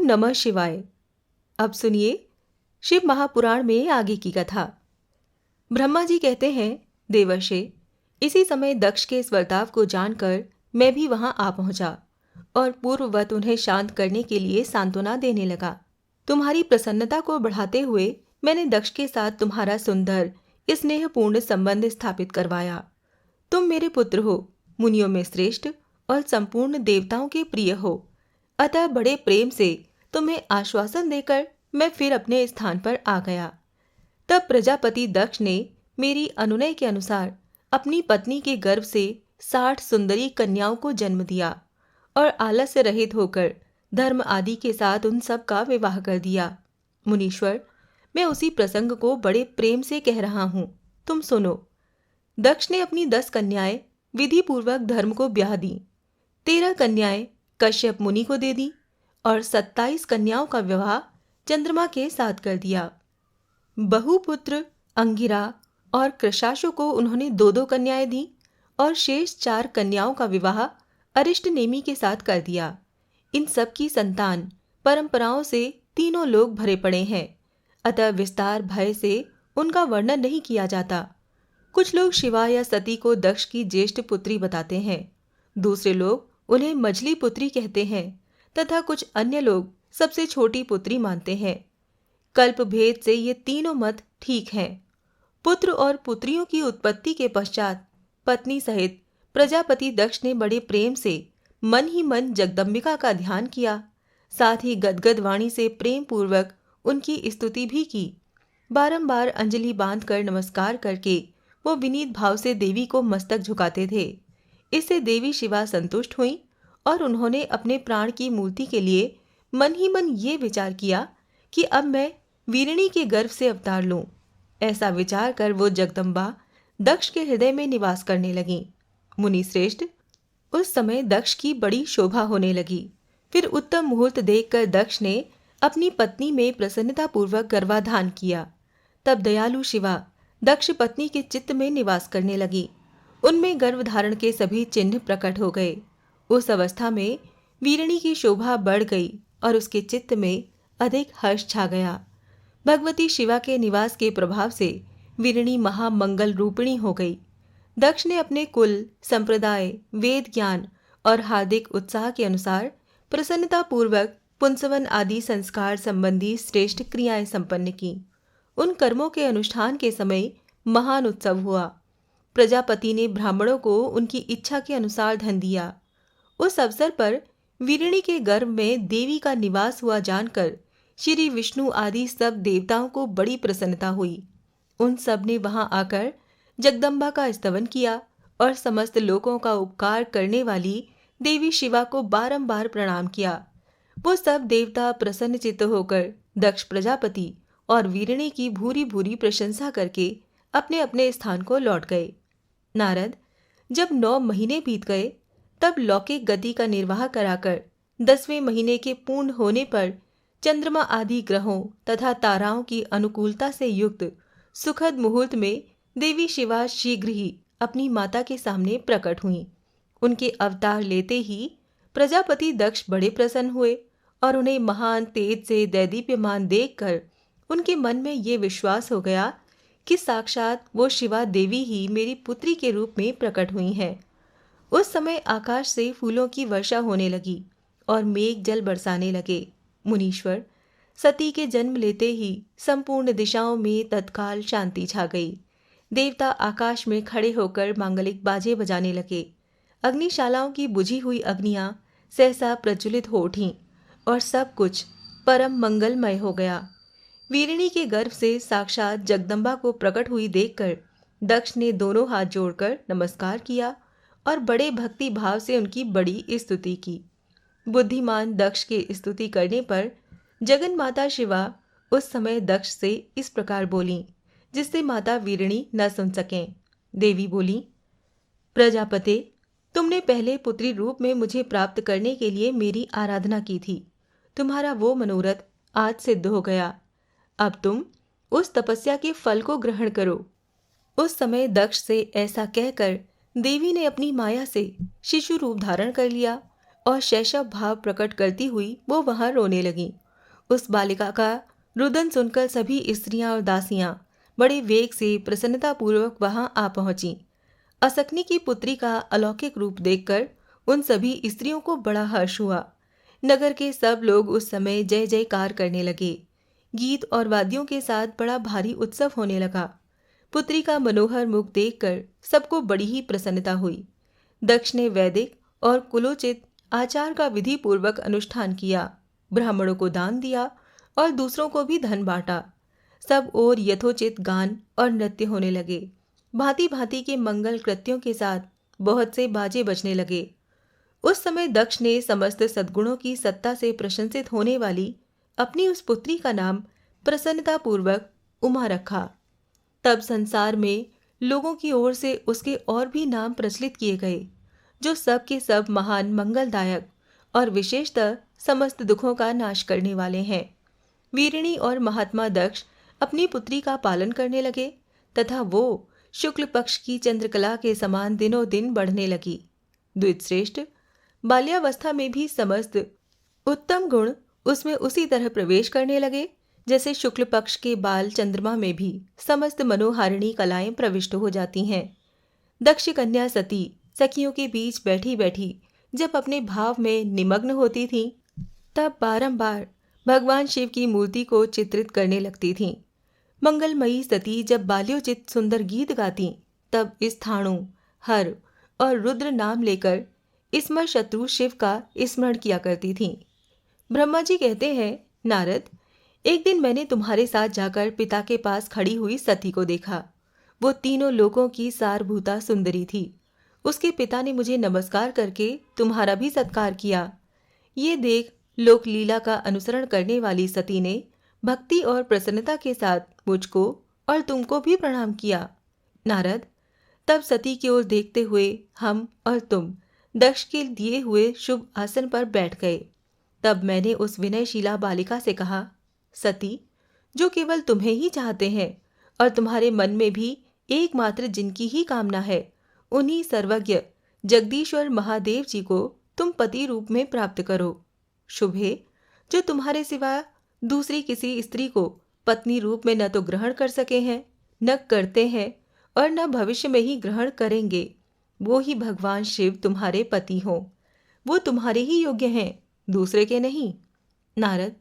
ओम नमः शिवाय। अब सुनिए शिव महापुराण में आगे की कथा। ब्रह्मा जी कहते हैं, देवर्षि, इसी समय दक्ष के इस बर्ताव को जानकर मैं भी वहां आ पहुंचा और पूर्ववत उन्हें शांत करने के लिए सांत्वना देने लगा। तुम्हारी प्रसन्नता को बढ़ाते हुए मैंने दक्ष के साथ तुम्हारा सुंदर स्नेहपूर्ण संबंध स्थापित करवाया। तुम मेरे पुत्र हो, मुनियों में श्रेष्ठ और संपूर्ण देवताओं के प्रिय हो, अतः बड़े प्रेम से तुम्हें आश्वासन देकर मैं फिर अपने स्थान पर आ गया। तब प्रजापति दक्ष ने मेरी अनुनय के अनुसार अपनी पत्नी के गर्भ से 60 सुंदरी कन्याओं को जन्म दिया और आलस्य रहित होकर धर्म आदि के साथ उन सब का विवाह कर दिया। मुनीश्वर, मैं उसी प्रसंग को बड़े प्रेम से कह रहा हूँ, तुम सुनो। दक्ष ने अपनी 10 कन्याएं विधि पूर्वक धर्म को ब्याह दी, 13 कन्याएं कश्यप मुनि को दे दी और 27 कन्याओं का विवाह चंद्रमा के साथ कर दिया। बहुपुत्र अंगिरा और कृशाशु को उन्होंने 2-2 कन्याएं दी और शेष 4 कन्याओं का विवाह अरिष्ट नेमि के साथ कर दिया। इन सब की संतान परंपराओं से तीनों लोग भरे पड़े हैं, अतः विस्तार भय से उनका वर्णन नहीं किया जाता। कुछ लोग शिवा या सती को दक्ष की ज्येष्ठ पुत्री बताते हैं, दूसरे लोग उन्हें मझली पुत्री कहते हैं तथा कुछ अन्य लोग सबसे छोटी पुत्री मानते हैं। कल्प भेद से ये तीनों मत ठीक हैं। पुत्र और पुत्रियों की उत्पत्ति के पश्चात पत्नी सहित प्रजापति दक्ष ने बड़े प्रेम से मन ही मन जगदम्बिका का ध्यान किया, साथ ही गदगद वाणी से प्रेम पूर्वक उनकी स्तुति भी की। बारंबार अंजलि बांधकर नमस्कार करके वो विनीत भाव से देवी को मस्तक झुकाते थे। इससे देवी शिवा संतुष्ट हुई और उन्होंने अपने प्राण की मूर्ति के लिए मन ही मन ये विचार किया कि अब मैं वीरिणी के गर्भ से अवतार लूं। ऐसा विचार कर वो जगदम्बा दक्ष के हृदय में निवास करने लगी। मुनि श्रेष्ठ, उस समय दक्ष की बड़ी शोभा होने लगी। फिर उत्तम मुहूर्त देखकर दक्ष ने अपनी पत्नी में प्रसन्नतापूर्वक गर्भाधान किया। तब दयालु शिवा दक्ष पत्नी के चित्त में निवास करने लगी। उनमें गर्भधारण के सभी चिन्ह प्रकट हो गए। उस अवस्था में वीरिणी की शोभा बढ़ गई और उसके चित्त में अधिक हर्ष छा गया। भगवती शिवा के निवास के प्रभाव से वीरिणी महामंगल रूपिणी हो गई। दक्ष ने अपने कुल, संप्रदाय, वेद ज्ञान और हार्दिक उत्साह के अनुसार प्रसन्नतापूर्वक पुंसवन आदि संस्कार संबंधी श्रेष्ठ क्रियाएं संपन्न की। उन कर्मों के अनुष्ठान के समय महान उत्सव हुआ। प्रजापति ने ब्राह्मणों को उनकी इच्छा के अनुसार धन दिया। उस अवसर पर वीरिणी के गर्भ में देवी का निवास हुआ जानकर श्री विष्णु आदि सब देवताओं को बड़ी प्रसन्नता हुई। उन सब ने वहां आकर जगदम्बा का स्तवन किया और समस्त लोकों का उपकार करने वाली देवी शिवा को बारंबार प्रणाम किया। वो सब देवता प्रसन्न चित्त होकर दक्ष प्रजापति और वीरिणी की भूरी भूरी प्रशंसा करके अपने अपने स्थान को लौट गए। नारद, जब 9 महीने बीत गए तब लौकिक गति का निर्वाह कराकर 10वें महीने के पूर्ण होने पर चंद्रमा आदि ग्रहों तथा ताराओं की अनुकूलता से युक्त सुखद मुहूर्त में देवी शिवा शीघ्र ही अपनी माता के सामने प्रकट हुईं। उनके अवतार लेते ही प्रजापति दक्ष बड़े प्रसन्न हुए और उन्हें महान तेज से दैदीप्यमान देखकर उनके मन में ये विश्वास हो गया कि साक्षात वो शिवा देवी ही मेरी पुत्री के रूप में प्रकट हुई हैं। उस समय आकाश से फूलों की वर्षा होने लगी और मेघ जल बरसाने लगे। मुनीश्वर, सती के जन्म लेते ही संपूर्ण दिशाओं में तत्काल शांति छा गई। देवता आकाश में खड़े होकर मांगलिक बाजे बजाने लगे। अग्निशालाओं की बुझी हुई अग्नियां सहसा प्रज्वलित हो उठीं और सब कुछ परम मंगलमय हो गया। वीरिणी के गर्भ से साक्षात जगदम्बा को प्रकट हुई देखकर दक्ष ने दोनों हाथ जोड़कर नमस्कार किया और बड़े भक्ति भाव से उनकी बड़ी स्तुति की। बुद्धिमान दक्ष के स्तुति करने पर जगन माता शिवा उस समय दक्ष से इस प्रकार बोली, जिससे माता वीरिणी न सुन सकें। देवी बोली, प्रजापते, तुमने पहले पुत्री रूप में मुझे प्राप्त करने के लिए मेरी आराधना की थी। तुम्हारा वो मनोरथ आज सिद्ध हो गया। अब तुम उस तपस्या के फल को ग्रहण करो। उस समय दक्ष से ऐसा कहकर देवी ने अपनी माया से शिशु रूप धारण कर लिया और शैशव भाव प्रकट करती हुई वो वहां रोने लगी। उस बालिका का रुदन सुनकर सभी स्त्रियां और दासियां बड़े वेग से प्रसन्नतापूर्वक वहां आ पहुंची। असकनी की पुत्री का अलौकिक रूप देखकर उन सभी स्त्रियों को बड़ा हर्ष हुआ। नगर के सब लोग उस समय जय जयकार करने लगे। गीत और वाद्यों के साथ बड़ा भारी उत्सव होने लगा। पुत्री का मनोहर मुख देखकर सबको बड़ी ही प्रसन्नता हुई। दक्ष ने वैदिक और कुलोचित आचार का विधि पूर्वक अनुष्ठान किया, ब्राह्मणों को दान दिया और दूसरों को भी धन बांटा। सब ओर यथोचित गान और नृत्य होने लगे। भांति भांति के मंगल कृत्यों के साथ बहुत से बाजे बजने लगे। उस समय दक्ष ने समस्त सद्गुणों की सत्ता से प्रशंसित होने वाली अपनी उस पुत्री का नाम प्रसन्नतापूर्वक उमा रखा। तब संसार में लोगों की ओर से उसके और भी नाम प्रचलित किए गए, जो सब के सब महान, मंगलदायक और विशेषतः समस्त दुखों का नाश करने वाले हैं। वीरिणी और महात्मा दक्ष अपनी पुत्री का पालन करने लगे तथा वो शुक्ल पक्ष की चंद्रकला के समान दिनों दिन बढ़ने लगी। द्विजश्रेष्ठ बाल्यावस्था में भी समस्त उत्तम गुण उसमें उसी तरह प्रवेश करने लगे जैसे शुक्ल पक्ष के बाल चंद्रमा में भी समस्त मनोहारिणी कलाएं प्रविष्ट हो जाती हैं। दक्ष कन्या सती सखियों के बीच बैठी बैठी जब अपने भाव में निमग्न होती थी, तब बारंबार भगवान शिव की मूर्ति को चित्रित करने लगती थीं। मंगलमयी सती जब बाल्योचित सुंदर गीत गाती, तब स्थाणु, हर और रुद्र नाम लेकर स्मर शत्रु शिव का स्मरण किया करती थीं। ब्रह्मा जी कहते हैं, नारद, एक दिन मैंने तुम्हारे साथ जाकर पिता के पास खड़ी हुई सती को देखा। वो तीनों लोकों की सारभूता सुंदरी थी। उसके पिता ने मुझे नमस्कार करके तुम्हारा भी सत्कार किया। ये देख लोक लीला का अनुसरण करने वाली सती ने भक्ति और प्रसन्नता के साथ मुझको और तुमको भी प्रणाम किया। नारद, तब सती की ओर देखते हुए हम और तुम दक्ष के दिए हुए शुभ आसन पर बैठ गए। तब मैंने उस विनयशीला बालिका से कहा, सती, जो केवल तुम्हें ही चाहते हैं और तुम्हारे मन में भी एकमात्र जिनकी ही कामना है, उन्हीं सर्वज्ञ जगदीश्वर महादेव जी को तुम पति रूप में प्राप्त करो। शुभे, जो तुम्हारे सिवा दूसरी किसी स्त्री को पत्नी रूप में न तो ग्रहण कर सके हैं, न करते हैं और न भविष्य में ही ग्रहण करेंगे, वो ही भगवान शिव तुम्हारे पति हों। वो तुम्हारे ही योग्य हैं, दूसरे के नहीं। नारद,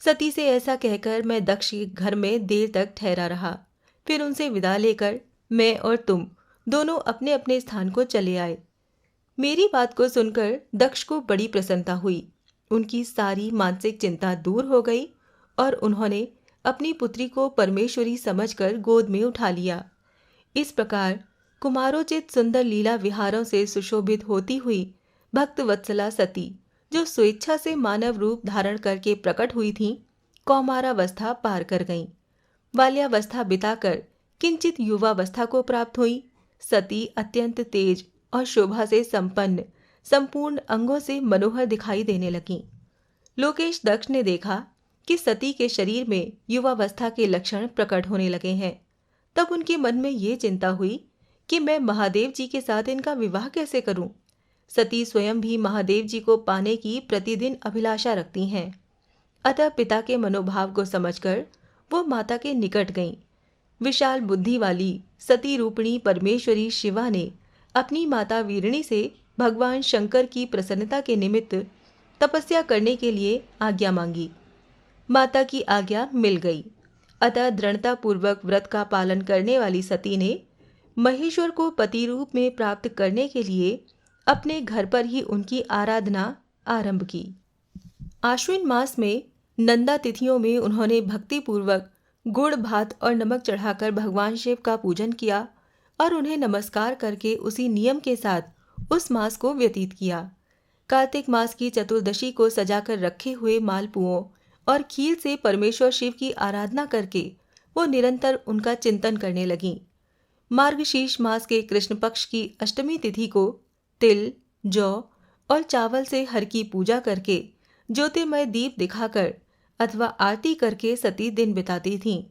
सती से ऐसा कहकर मैं दक्ष के घर में देर तक ठहरा रहा। फिर उनसे विदा लेकर मैं और तुम दोनों अपने अपने स्थान को चले आए। मेरी बात को सुनकर दक्ष को बड़ी प्रसन्नता हुई। उनकी सारी मानसिक चिंता दूर हो गई और उन्होंने अपनी पुत्री को परमेश्वरी समझकर गोद में उठा लिया। इस प्रकार कुमारोचित सुंदर लीला विहारों से सुशोभित होती हुई भक्त वत्सला सती, जो स्वेच्छा से मानव रूप धारण करके प्रकट हुई थीं, कौमारावस्था पार कर गईं। बाल्यावस्था बिताकर किंचित युवावस्था को प्राप्त हुई। सती अत्यंत तेज और शोभा से संपन्न संपूर्ण अंगों से मनोहर दिखाई देने लगीं। लोकेश दक्ष ने देखा कि सती के शरीर में युवावस्था के लक्षण प्रकट होने लगे हैं। तब उनके मन में ये चिंता हुई कि मैं महादेव जी के साथ इनका विवाह कैसे करूं। सती स्वयं भी महादेव जी को पाने की प्रतिदिन अभिलाषा रखती हैं। अतः पिता के मनोभाव को समझकर वो माता के निकट गईं। विशाल बुद्धि वाली सती रूपिणी परमेश्वरी शिवा ने अपनी माता वीरिणी से भगवान शंकर की प्रसन्नता के निमित्त तपस्या करने के लिए आज्ञा मांगी। माता की आज्ञा मिल गई। अतः दृढ़ता पूर्वक व्रत का पालन करने वाली सती ने महेश्वर को पति रूप में प्राप्त करने के लिए अपने घर पर ही उनकी आराधना आरंभ की। आश्विन मास में नंदा तिथियों में उन्होंने भक्ति पूर्वक गुड़, भात और नमक चढ़ाकर भगवान शिव का पूजन किया और उन्हें नमस्कार करके उसी नियम के साथ उस मास को व्यतीत किया। कार्तिक मास की चतुर्दशी को सजाकर रखे हुए मालपुओं और खीर से परमेश्वर शिव की आराधना करके वो निरंतर उनका चिंतन करने लगीं। मार्गशीर्ष मास के कृष्ण पक्ष की अष्टमी तिथि को तिल, जौ और चावल से हर की पूजा करके ज्योतिर्मय दीप दिखाकर अथवा आरती करके सती दिन बिताती थीं।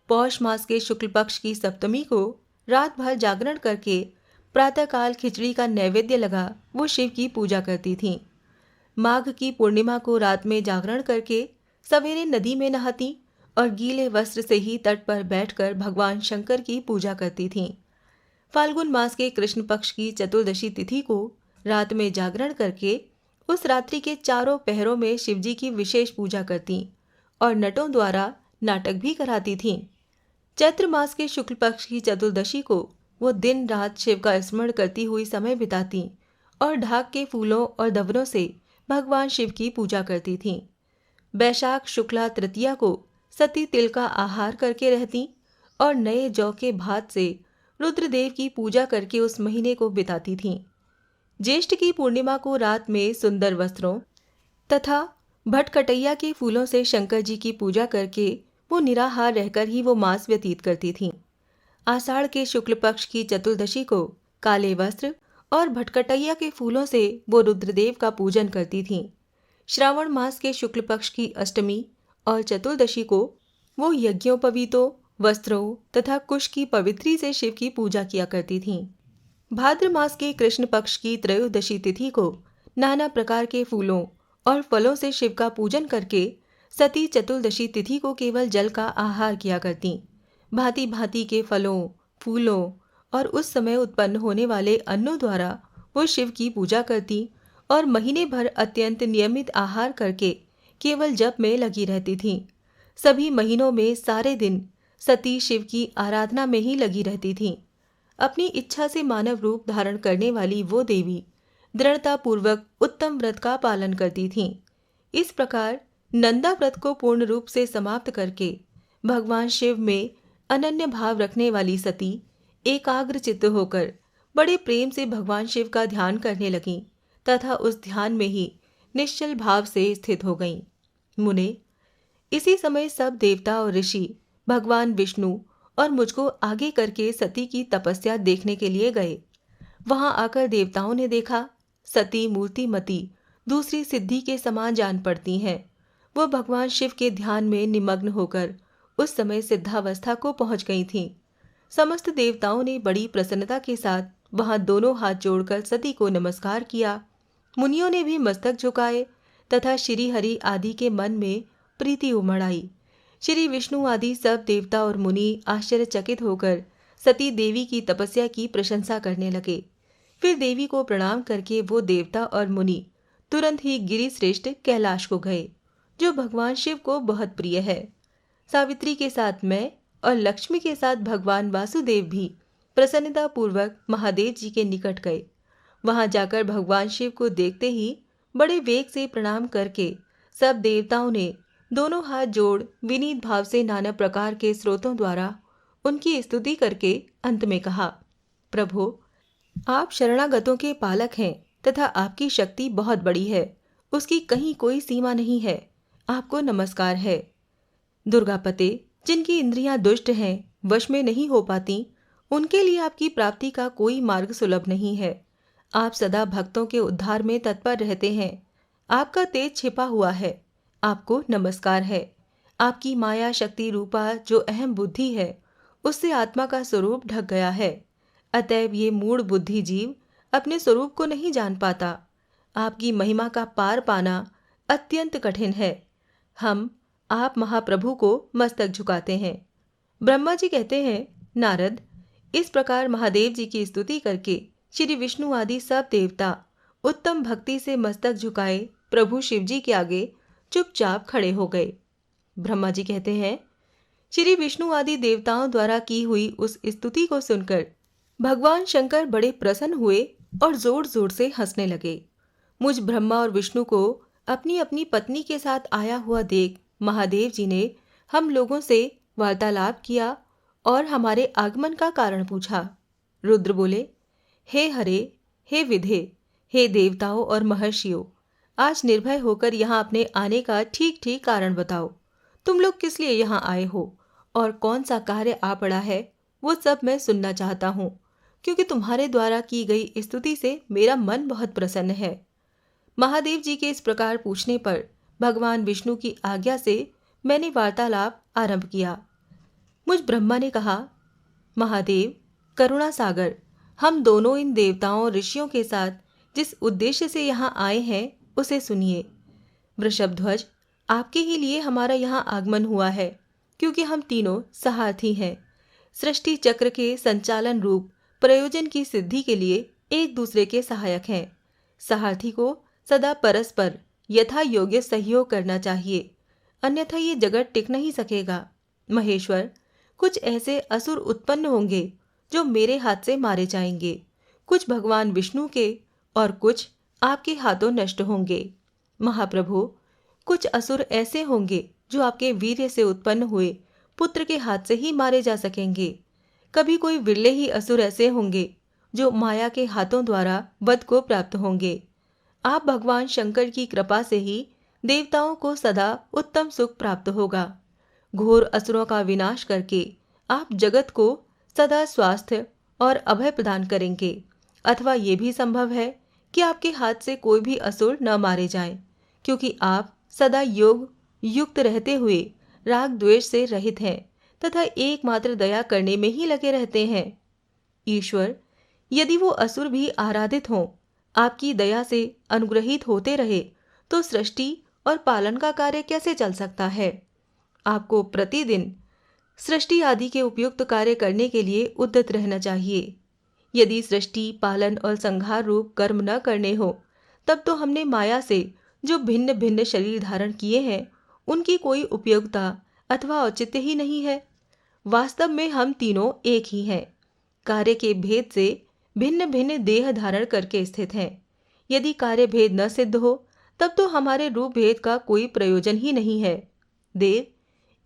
पौष मास के शुक्ल पक्ष की सप्तमी को रात भर जागरण करके प्रातःकाल खिचड़ी का नैवेद्य लगा वो शिव की पूजा करती थीं माघ की पूर्णिमा को रात में जागरण करके सवेरे नदी में नहाती और गीले वस्त्र से ही तट पर बैठकर भगवान शंकर की पूजा करती थीं। फाल्गुन मास के कृष्ण पक्ष की चतुर्दशी तिथि को रात में जागरण करके उस रात्रि के चारों पहरों में शिवजी की विशेष पूजा करती और नटों द्वारा नाटक भी कराती थीं। चैत्र मास के शुक्ल पक्ष की चतुर्दशी को वो दिन रात शिव का स्मरण करती हुई समय बिताती और ढाक के फूलों और दवनों से भगवान शिव की पूजा करती थीं। बैशाख शुक्ला तृतीया को सती तिल का आहार करके रहती और नए जौ के भात से रुद्रदेव की पूजा करके उस महीने को बिताती थीं। ज्येष्ठ की पूर्णिमा को रात में सुंदर वस्त्रों तथा भटकटैया के फूलों से शंकर जी की पूजा करके वो निराहार रहकर ही वो मास व्यतीत करती थीं। आषाढ़ के शुक्ल पक्ष की चतुर्दशी को काले वस्त्र और भटकटैया के फूलों से वो रुद्रदेव का पूजन करती थीं। श्रावण मास के शुक्ल पक्ष की अष्टमी और चतुर्दशी को वो यज्ञोपवीतों, वस्त्रों तथा कुश की पवित्री से शिव की पूजा किया करती थीं। भाद्र मास के कृष्ण पक्ष की त्रयोदशी तिथि को नाना प्रकार के फूलों और फलों से शिव का पूजन करके सती चतुर्दशी तिथि को केवल जल का आहार किया करती। भांति भांति के फलों, फूलों और उस समय उत्पन्न होने वाले अन्नों द्वारा वो शिव की पूजा करती और महीने भर अत्यंत नियमित आहार करके केवल जप में लगी रहती थीं। सभी महीनों में सारे दिन सती शिव की आराधना में ही लगी रहती थीं। अपनी इच्छा से मानव रूप धारण करने वाली वो देवी दृढ़ता पूर्वक उत्तम व्रत का पालन करती थीं। इस प्रकार नंदा व्रत को पूर्ण रूप से समाप्त करके भगवान शिव में अनन्य भाव रखने वाली सती एकाग्र चित्त होकर बड़े प्रेम से भगवान शिव का ध्यान करने लगीं तथा उस ध्यान में ही निश्चल भाव से स्थित हो गईं। मुने, इसी समय सब देवता और ऋषि भगवान विष्णु और मुझको आगे करके सती की तपस्या देखने के लिए गए। वहां आकर देवताओं ने देखा सती मूर्तिमती दूसरी सिद्धि के समान जान पड़ती हैं। वो भगवान शिव के ध्यान में निमग्न होकर उस समय सिद्धावस्था को पहुंच गई थीं। समस्त देवताओं ने बड़ी प्रसन्नता के साथ वहां दोनों हाथ जोड़कर सती को नमस्कार किया। मुनियों ने भी मस्तक झुकाए तथा श्री हरि आदि के मन में प्रीति उमड़ आई। श्री विष्णु आदि सब देवता और मुनि आश्चर्यचकित होकर सती देवी की तपस्या की प्रशंसा करने लगे। फिर देवी को प्रणाम करके वो देवता और मुनि तुरंत ही गिरिश्रेष्ठ कैलाश को गए, जो भगवान शिव को बहुत प्रिय है। सावित्री के साथ मैं और लक्ष्मी के साथ भगवान वासुदेव भी प्रसन्नता पूर्वक महादेव जी के निकट गए। वहां जाकर भगवान शिव को देखते ही बड़े वेग से प्रणाम करके सब देवताओं ने दोनों हाथ जोड़ विनीत भाव से नाना प्रकार के स्रोतों द्वारा उनकी स्तुति करके अंत में कहा, प्रभो, आप शरणागतों के पालक हैं तथा आपकी शक्ति बहुत बड़ी है, उसकी कहीं कोई सीमा नहीं है। आपको नमस्कार है। दुर्गापते, जिनकी इंद्रियां दुष्ट हैं, वश में नहीं हो पाती, उनके लिए आपकी प्राप्ति का कोई मार्ग सुलभ नहीं है। आप सदा भक्तों के उद्धार में तत्पर रहते हैं। आपका तेज छिपा हुआ है। आपको नमस्कार है। आपकी माया शक्ति रूपा जो अहम बुद्धि है, उससे आत्मा का स्वरूप ढक गया है। अतएव ये मूढ़ बुद्धि जीव अपने स्वरूप को नहीं जान पाता। आपकी महिमा का पार पाना अत्यंत कठिन है। हम आप महाप्रभु को मस्तक झुकाते हैं। ब्रह्मा जी कहते हैं, नारद, इस प्रकार महादेव जी की स्तुति करके श्री विष्णु आदि सब देवता उत्तम भक्ति से मस्तक झुकाए प्रभु शिव जी के आगे चुपचाप खड़े हो गए। ब्रह्मा जी कहते हैं, श्री विष्णु आदि देवताओं द्वारा की हुई उस स्तुति को सुनकर भगवान शंकर बड़े प्रसन्न हुए और जोर जोर से हंसने लगे। मुझ ब्रह्मा और विष्णु को अपनी अपनी पत्नी के साथ आया हुआ देख महादेव जी ने हम लोगों से वार्तालाप किया और हमारे आगमन का कारण पूछा। रुद्र बोले, हे हरे, हे विधे, हे देवताओं और महर्षियों, आज निर्भय होकर यहाँ अपने आने का ठीक ठीक कारण बताओ। तुम लोग किस लिए यहाँ आए हो और कौन सा कार्य आ पड़ा है, वो सब मैं सुनना चाहता हूँ, क्योंकि तुम्हारे द्वारा की गई स्तुति से मेरा मन बहुत प्रसन्न है। महादेव जी के इस प्रकार पूछने पर भगवान विष्णु की आज्ञा से मैंने वार्तालाप आरंभ किया। मुझ ब्रह्मा ने कहा, महादेव, करुणा सागर, हम दोनों इन देवताओं और ऋषियों के साथ जिस उद्देश्य से यहाँ आए हैं उसे सुनिए। वृषभध्वज, आपके ही लिए हमारा यहाँ आगमन हुआ है, क्योंकि हम तीनों सारथी हैं। सृष्टि चक्र के संचालन रूप प्रयोजन की सिद्धि के लिए एक दूसरे के सहायक हैं। सारथी को सदा परस्पर यथा योग्य सहयोग करना चाहिए, अन्यथा ये जगत टिक नहीं सकेगा। महेश्वर, कुछ ऐसे असुर उत्पन्न होंगे जो मेरे हाथ से मारे जाएंगे, कुछ भगवान विष्णु के और कुछ आपके हाथों नष्ट होंगे। महाप्रभु, कुछ असुर ऐसे होंगे जो आपके वीर्य से उत्पन्न हुए पुत्र के हाथ से ही मारे जा सकेंगे। कभी कोई विरले ही असुर ऐसे होंगे जो माया के हाथों द्वारा वध को प्राप्त होंगे। आप भगवान शंकर की कृपा से ही देवताओं को सदा उत्तम सुख प्राप्त होगा। घोर असुरों का विनाश करके आप जगत को सदा स्वास्थ्य और अभय प्रदान करेंगे। अथवा ये भी संभव है कि आपके हाथ से कोई भी असुर न मारे जाए, क्योंकि आप सदा योग युक्त रहते हुए राग द्वेष से रहित हैं तथा एकमात्र दया करने में ही लगे रहते हैं। ईश्वर, यदि वो असुर भी आराधित हों, आपकी दया से अनुग्रहित होते रहे, तो सृष्टि और पालन का कार्य कैसे चल सकता है? आपको प्रतिदिन सृष्टि आदि के उपयुक्त कार्य करने के लिए उद्यत रहना चाहिए। यदि सृष्टि, पालन और संहार रूप कर्म न करने हो, तब तो हमने माया से जो भिन्न भिन्न शरीर धारण किए हैं, उनकी कोई उपयोगिता अथवा औचित्य ही नहीं है। वास्तव में हम तीनों एक ही हैं, कार्य के भेद से भिन्न भिन्न देह धारण करके स्थित हैं। यदि कार्य भेद न सिद्ध हो, तब तो हमारे रूप भेद का कोई प्रयोजन ही नहीं है। देव,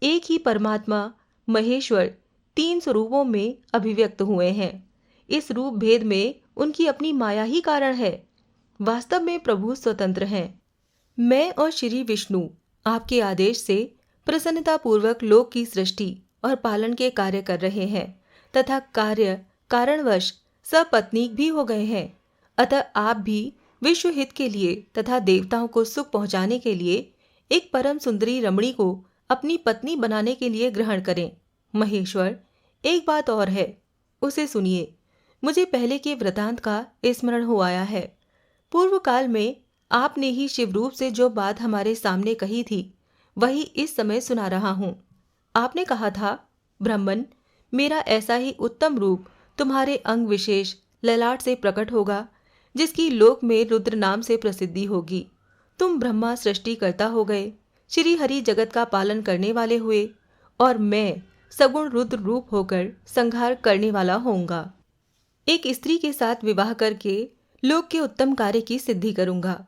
एक ही परमात्मा महेश्वर तीन स्वरूपों में अभिव्यक्त हुए हैं। इस रूप भेद में उनकी अपनी माया ही कारण है। वास्तव में प्रभु स्वतंत्र हैं। मैं और श्री विष्णु आपके आदेश से प्रसन्नतापूर्वक लोक की सृष्टि और पालन के कार्य कर रहे हैं तथा कार्य कारणवश सपत्नीक भी हो गए हैं। अतः आप भी विश्व हित के लिए तथा देवताओं को सुख पहुंचाने के लिए एक परम सुंदरी रमणी को अपनी पत्नी बनाने के लिए ग्रहण करें। महेश्वर, एक बात और है, उसे सुनिए। मुझे पहले के वृतांत का स्मरण हो आया है। पूर्व काल में आपने ही शिव रूप से जो बात हमारे सामने कही थी, वही इस समय सुना रहा हूँ। आपने कहा था, ब्राह्मण, मेरा ऐसा ही उत्तम रूप तुम्हारे अंग विशेष ललाट से प्रकट होगा, जिसकी लोक में रुद्र नाम से प्रसिद्धि होगी। तुम ब्रह्मा सृष्टि करता हो गए, श्री हरि जगत का पालन करने वाले हुए, और मैं सगुण रुद्र रूप होकर संहार करने वाला होऊंगा। एक स्त्री के साथ विवाह करके लोक के उत्तम कार्य की सिद्धि करूंगा।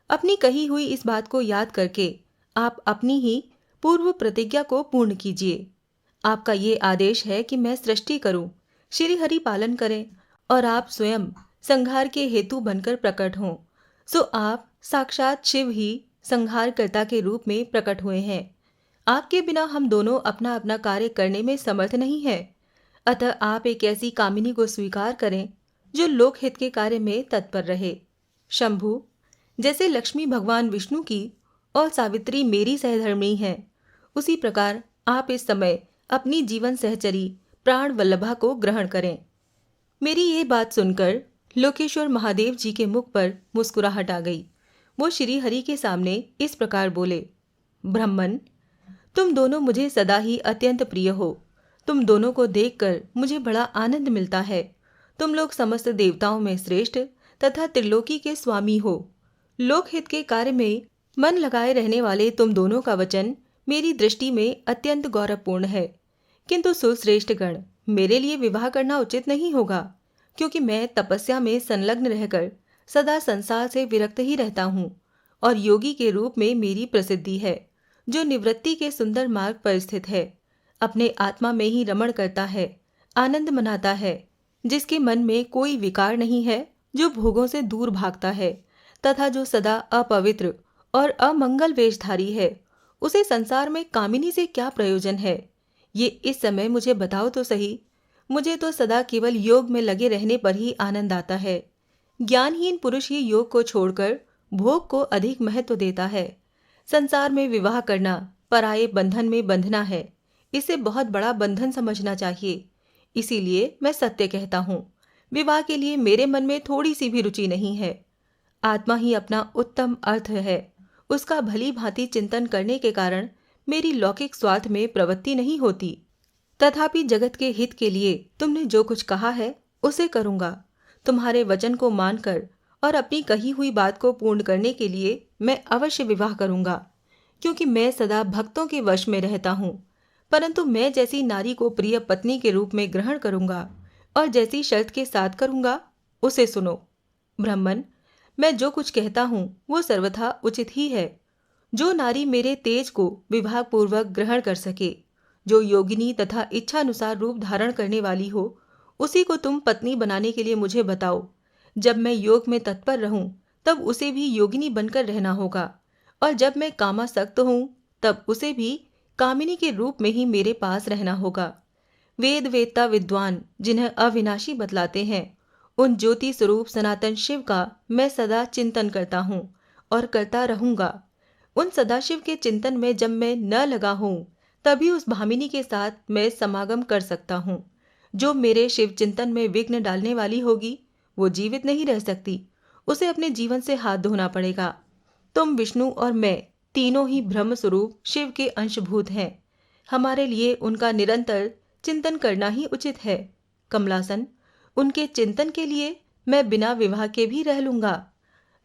अपनी कही हुई इस बात को याद करके आप अपनी ही पूर्व प्रतिज्ञा को पूर्ण कीजिए। आपका ये आदेश है कि मैं सृष्टि करूं, श्री हरि पालन करें और आप स्वयं संहार के हेतु बनकर प्रकट हों। सो आप साक्षात शिव ही संहारकर्ता के रूप में प्रकट हुए हैं। आपके बिना हम दोनों अपना अपना कार्य करने में समर्थ नहीं है। अतः आप एक ऐसी कामिनी को स्वीकार करें जो लोकहित के कार्य में तत्पर रहे। शंभु, जैसे लक्ष्मी भगवान विष्णु की और सावित्री मेरी सहधर्मिणी हैं, उसी प्रकार आप इस समय अपनी जीवन सहचरी प्राण वल्लभा को ग्रहण करें। मेरी ये बात सुनकर लोकेश्वर महादेव जी के मुख पर मुस्कुराहट आ गई। वो श्री हरि के सामने इस प्रकार बोले, ब्राह्मण, तुम दोनों मुझे सदा ही अत्यंत प्रिय हो। तुम दोनों को देखकर मुझे बड़ा आनंद मिलता है। तुम लोग समस्त देवताओं में श्रेष्ठ तथा त्रिलोकी के स्वामी हो। लोकहित के कार्य में मन लगाए रहने वाले तुम दोनों का वचन मेरी दृष्टि में अत्यंत गौरवपूर्ण है। किंतु सुश्रेष्ठ गण, मेरे लिए विवाह करना उचित नहीं होगा, क्योंकि मैं तपस्या में संलग्न रहकर सदा संसार से विरक्त ही रहता हूँ और योगी के रूप में मेरी प्रसिद्धि है, जो निवृत्ति के सुंदर मार्ग पर स्थित है, अपने आत्मा में ही रमण करता है, आनंद मनाता है, जिसके मन में कोई विकार नहीं है, जो भोगों से दूर भागता है तथा जो सदा अपवित्र और अमंगल वेशधारी है। उसे संसार में कामिनी से क्या प्रयोजन है, ये इस समय मुझे बताओ तो सही। मुझे तो सदा केवल योग में लगे रहने पर ही आनंद आता है। ज्ञानहीन पुरुष ही योग को छोड़कर भोग को अधिक महत्व देता है। संसार में विवाह करना पराये बंधन में बंधना है, इसे बहुत बड़ा बंधन समझना चाहिए। इसीलिए मैं सत्य कहता हूँ, विवाह के लिए मेरे मन में थोड़ी सी भी रुचि नहीं है। आत्मा ही अपना उत्तम अर्थ है। उसका भली भांति चिंतन करने के कारण मेरी लौकिक स्वार्थ में प्रवृत्ति नहीं होती। तथापि जगत के हित के लिए तुमने जो कुछ कहा है उसे करूंगा। तुम्हारे वचन को मानकर और अपनी कही हुई बात को पूर्ण करने के लिए मैं अवश्य विवाह करूंगा, क्योंकि मैं सदा भक्तों के वश में रहता हूँ। परंतु मैं जैसी नारी को प्रिय पत्नी के रूप में ग्रहण करूंगा और जैसी शर्त के साथ करूंगा, उसे सुनो। ब्राह्मण, मैं जो कुछ कहता हूँ वो सर्वथा उचित ही है। जो नारी मेरे तेज को विभागपूर्वक ग्रहण कर सके, जो योगिनी तथा इच्छानुसार रूप धारण करने वाली हो, उसी को तुम पत्नी बनाने के लिए मुझे बताओ। जब मैं योग में तत्पर रहूं तब उसे भी योगिनी बनकर रहना होगा, और जब मैं कामासक्त हूं तब उसे भी कामिनी के रूप में ही मेरे पास रहना होगा। वेद वेत्ता विद्वान जिन्हें अविनाशी बतलाते हैं, उन ज्योति स्वरूप सनातन शिव का मैं सदा चिंतन करता हूँ और करता रहूंगा। उन सदाशिव के चिंतन में जब मैं न लगा हूँ तभी उस भामिनी के साथ मैं समागम कर सकता हूँ। जो मेरे शिव चिंतन में विघ्न डालने वाली होगी वो जीवित नहीं रह सकती, उसे अपने जीवन से हाथ धोना पड़ेगा। तुम विष्णु और मैं तीनों ही ब्रह्म स्वरूप शिव के अंशभूत हैं। हमारे लिए उनका निरंतर चिंतन करना ही उचित है। कमलासन, उनके चिंतन के लिए मैं बिना विवाह के भी रह लूंगा।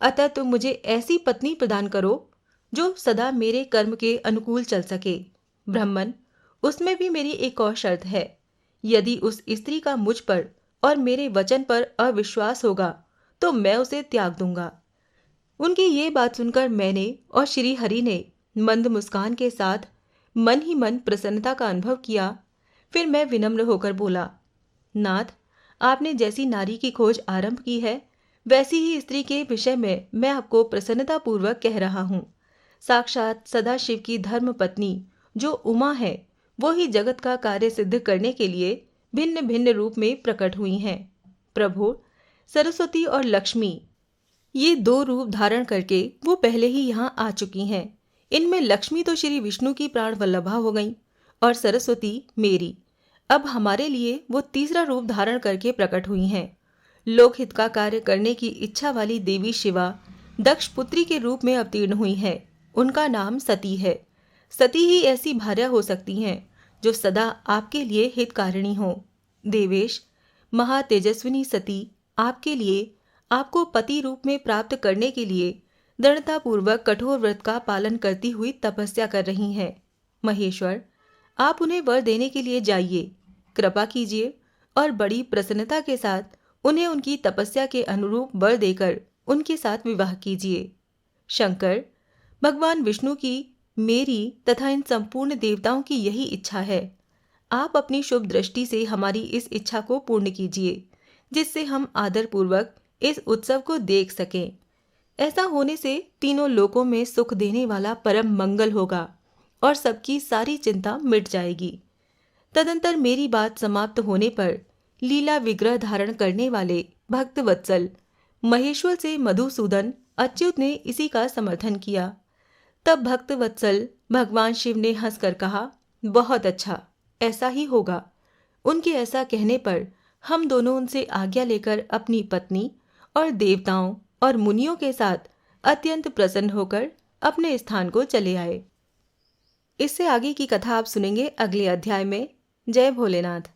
अतः तुम मुझे ऐसी पत्नी प्रदान करो जो सदा मेरे कर्म के अनुकूल चल सके। ब्राह्मण, उसमें भी मेरी एक और शर्त है। यदि उस स्त्री का मुझ पर और मेरे वचन पर अविश्वास होगा तो मैं उसे त्याग दूंगा। उनकी ये बात सुनकर मैंने और श्री हरि ने मंद मुस्कान के साथ मन ही मन प्रसन्नता का अनुभव किया। फिर मैं विनम्र होकर बोला, नाथ, आपने जैसी नारी की खोज आरंभ की है, वैसी ही स्त्री के विषय में मैं आपको प्रसन्नता पूर्वक कह रहा हूँ। साक्षात सदाशिव की धर्म पत्नी जो उमा है, वो ही जगत का कार्य सिद्ध करने के लिए भिन्न भिन्न रूप में प्रकट हुई हैं। प्रभु, सरस्वती और लक्ष्मी, ये दो रूप धारण करके वो पहले ही यहाँ आ चुकी हैं। इनमें लक्ष्मी तो श्री विष्णु की प्राण वल्लभा हो गई और सरस्वती मेरी। अब हमारे लिए वो तीसरा रूप धारण करके प्रकट हुई हैं। लोकहित का कार्य करने की इच्छा वाली देवी शिवा दक्ष पुत्री के रूप में अवतीर्ण हुई हैं। उनका नाम सती है। सती ही ऐसी भार्या हो सकती हैं जो सदा आपके लिए हितकारिणी हो। देवेश, महातेजस्विनी सती आपके लिए, आपको पति रूप में प्राप्त करने के लिए दृढ़तापूर्वक कठोर व्रत का पालन करती हुई तपस्या कर रही हैं। महेश्वर, आप उन्हें वर देने के लिए जाइए, कृपा कीजिए और बड़ी प्रसन्नता के साथ उन्हें उनकी तपस्या के अनुरूप वर देकर उनके साथ विवाह कीजिए। शंकर, भगवान विष्णु की, मेरी तथा इन संपूर्ण देवताओं की यही इच्छा है। आप अपनी शुभ दृष्टि से हमारी इस इच्छा को पूर्ण कीजिए, जिससे हम आदरपूर्वक इस उत्सव को देख सकें। ऐसा होने से तीनों लोकों में सुख देने वाला परम मंगल होगा और सबकी सारी चिंता मिट जाएगी। तदंतर मेरी बात समाप्त होने पर लीला विग्रह धारण करने वाले भक्त वत्सल महेश्वर से मधुसूदन अच्युत ने इसी का समर्थन किया। तब भक्त वत्सल भगवान शिव ने हंसकर कहा, बहुत अच्छा, ऐसा ही होगा। उनके ऐसा कहने पर हम दोनों उनसे आज्ञा लेकर अपनी पत्नी और देवताओं और मुनियों के साथ अत्यंत प्रसन्न होकर अपने स्थान को चले आए। इससे आगे की कथा आप सुनेंगे अगले अध्याय में। जय भोलेनाथ।